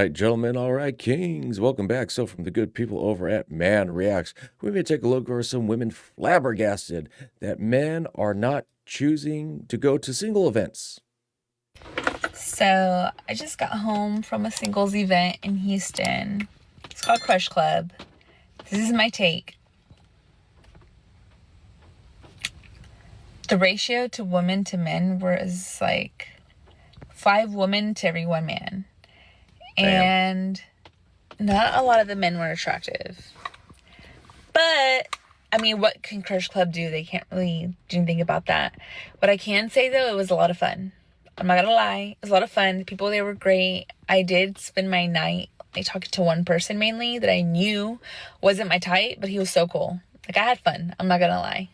right, gentlemen. All right, kings. Welcome back. So, from the good people over at Man Reacts, we may take a look over some women flabbergasted that men are not choosing to go to single events. So, I just got home from a singles event in Houston. It's called Crush Club. This is my take. The ratio to women to men was like 5 women to every 1 man. And not a lot of the men were attractive. But, I mean, what can Crush Club do? They can't really do anything about that. What I can say, though, it was a lot of fun. I'm not gonna lie. It was a lot of fun. The people there were great. I did spend my night talking to one person mainly that I knew wasn't my type, but he was so cool. Like, I had fun. I'm not gonna lie.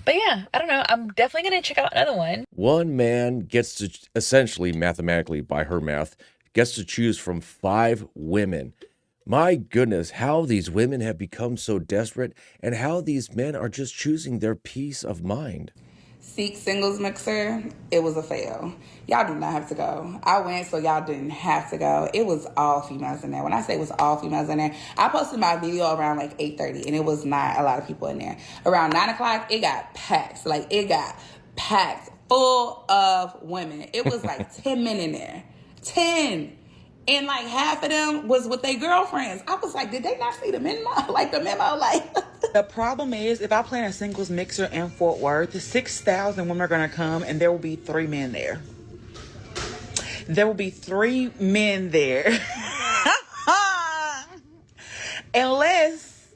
But yeah, I don't know. I'm definitely going to check out another one. One man gets to essentially, mathematically, by her math, gets to choose from 5 women. My goodness, how these women have become so desperate and how these men are just choosing their peace of mind. Seek singles mixer, it was a fail. Y'all do not have to go. I went so y'all didn't have to go. It was all females in there. When I say it was all females in there, I posted my video around like 8:30 and it was not a lot of people in there. Around 9 o'clock, it got packed. Like it got packed full of women. It was like 10 men in there. 10. And like half of them was with their girlfriends. I was like, did they not see the memo? Like the memo, like. The problem is, if I plan a singles mixer in Fort Worth, 6,000 women are going to come, and there will be 3 men there. There will be 3 men there. Unless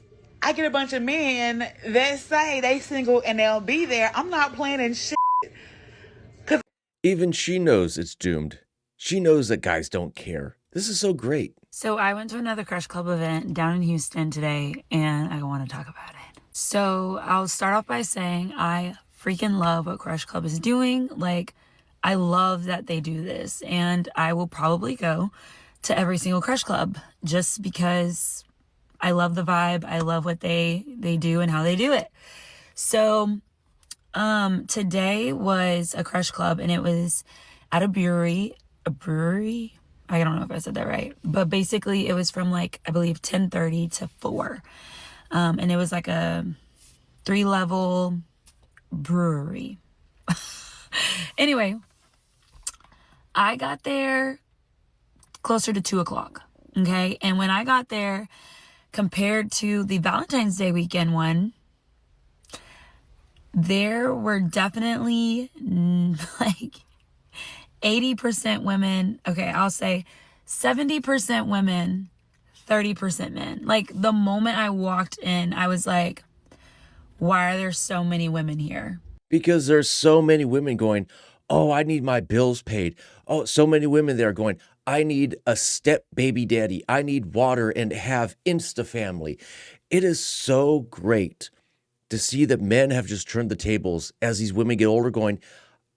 I get a bunch of men that say they single and they'll be there. I'm not planning shit. Even she knows it's doomed. She knows that guys don't care. This is so great. So I went to another Crush Club event down in Houston today, and I want to talk about it. So I'll start off by saying I freaking love what Crush Club is doing. Like, I love that they do this, and I will probably go to every single Crush Club just because I love the vibe. I love what they do and how they do it. So today was a Crush Club, and it was at a brewery. I don't know if I said that right, but basically it was from like, I believe 10:30 to 4. And it was like a 3-level brewery. Anyway, I got there closer to 2 o'clock. Okay. And when I got there, compared to the Valentine's Day weekend one, there were definitely like 80% women. Okay, I'll say 70% women, 30% men. Like, the moment I walked in, I was like, why are there so many women here? Because there's so many women going, oh, I need my bills paid. Oh, so many women there going, I need a step baby daddy. I need water and have Insta family. It is so great to see that men have just turned the tables as these women get older going,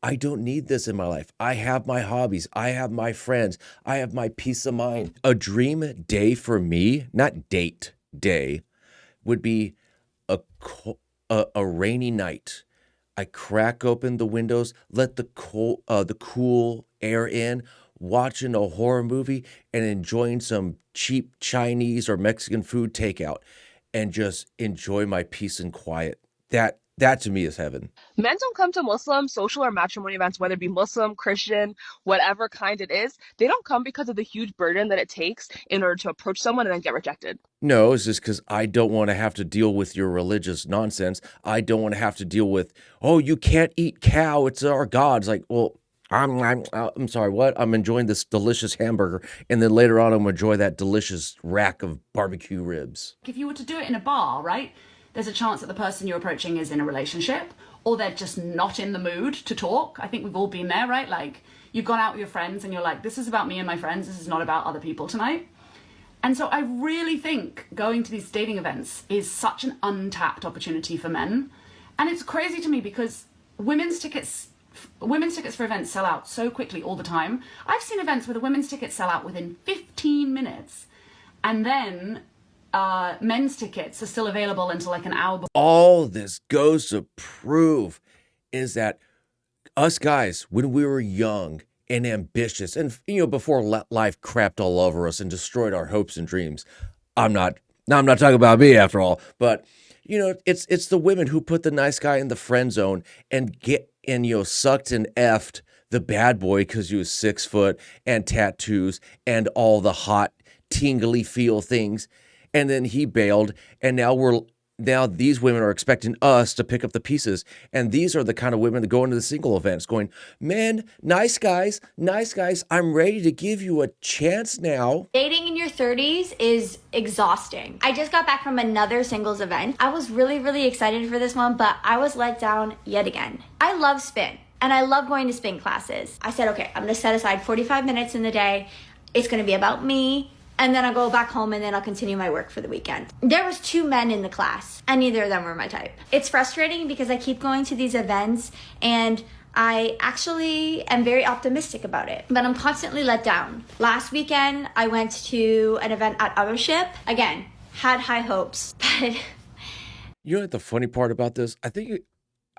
I don't need this in my life. I have my hobbies. I have my friends. I have my peace of mind. A dream day for me, not date day, would be a rainy night. I crack open the windows, let the cool air in, watching a horror movie and enjoying some cheap Chinese or Mexican food takeout and just enjoy my peace and quiet. That to me is heaven. Men don't come to Muslim, social, or matrimony events, whether it be Muslim, Christian, whatever kind it is. They don't come because of the huge burden that it takes in order to approach someone and then get rejected. No, it's just because I don't want to have to deal with your religious nonsense. I don't want to have to deal with, oh, you can't eat cow. It's our God. It's like, well, I'm sorry, what? I'm enjoying this delicious hamburger, and then later on I'm going to enjoy that delicious rack of barbecue ribs. If you were to do it in a bar, right? There's a chance that the person you're approaching is in a relationship or they're just not in the mood to talk. I think we've all been there, right? Like, you've gone out with your friends and you're like, this is about me and my friends. This is not about other people tonight. And so I really think going to these dating events is such an untapped opportunity for men. And it's crazy to me because women's tickets for events sell out so quickly all the time. I've seen events where the women's tickets sell out within 15 minutes. And then men's tickets are still available until like an hour before. All this goes to prove is that us guys, when we were young and ambitious. And, before life crapped all over us and destroyed our hopes and dreams. I'm not talking about me after all, but it's the women who put the nice guy in the friend zone and sucked and effed the bad boy because he was 6 foot and tattoos and all the hot tingly feel things. And then he bailed, and now these women are expecting us to pick up the pieces. And these are the kind of women that go into the single events going, man, nice guys, I'm ready to give you a chance now. Dating in your 30s is exhausting. I just got back from another singles event. I was really, really excited for this one, but I was let down yet again. I love spin, and I love going to spin classes. I said, okay, I'm gonna set aside 45 minutes in the day. It's gonna be about me. And then I'll go back home and then I'll continue my work for the weekend. There was 2 men in the class and neither of them were my type. It's frustrating because I keep going to these events and I actually am very optimistic about it, but I'm constantly let down. Last weekend, I went to an event at Othership. Again, had high hopes, but... You know what the funny part about this?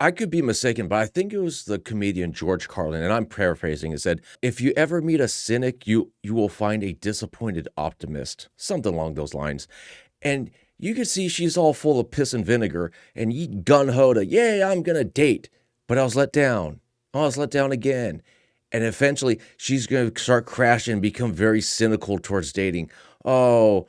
I could be mistaken, but I think it was the comedian George Carlin, and I'm paraphrasing. It said, if you ever meet a cynic, you will find a disappointed optimist. Something along those lines. And you could see she's all full of piss and vinegar, and you gun-ho to, yay, I'm going to date. But I was let down. I was let down again. And eventually, she's going to start crashing and become very cynical towards dating. Oh,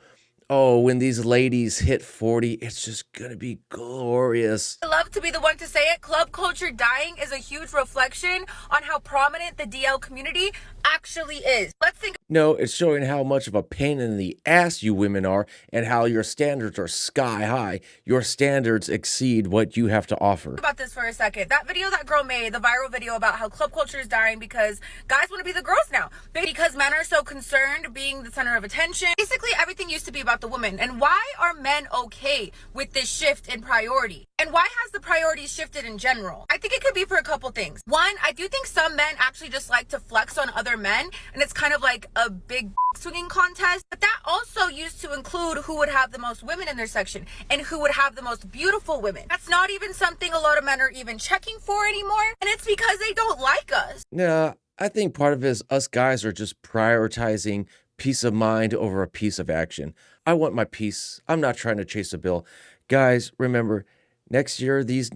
when these ladies hit 40, it's just gonna be glorious. I love to be the one to say it. Club culture dying is a huge reflection on how prominent the DL community actually is. Let's think. No, it's showing how much of a pain in the ass you women are and how your standards are sky high. Your standards exceed what you have to offer. About this for a second. That video that girl made, the viral video about how club culture is dying because guys want to be the girls now. Because men are so concerned being the center of attention. Basically, everything used to be about the woman. And why are men okay with this shift in priority? And why has the priorities shifted in general? I think it could be for a couple things. One, I do think some men actually just like to flex on other men, and it's kind of like a big swinging contest. But that also used to include who would have the most women in their section and who would have the most beautiful women. That's not even something a lot of men are even checking for anymore, and it's because they don't like us. Yeah, I think part of it is us guys are just prioritizing peace of mind over a piece of action. I want my peace. I'm not trying to chase a bill. Guys, remember, next year, these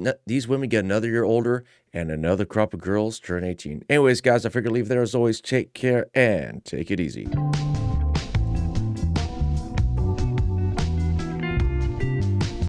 women get another year older and another crop of girls turn 18. Anyways, guys, I figured to leave there as always. Take care and take it easy.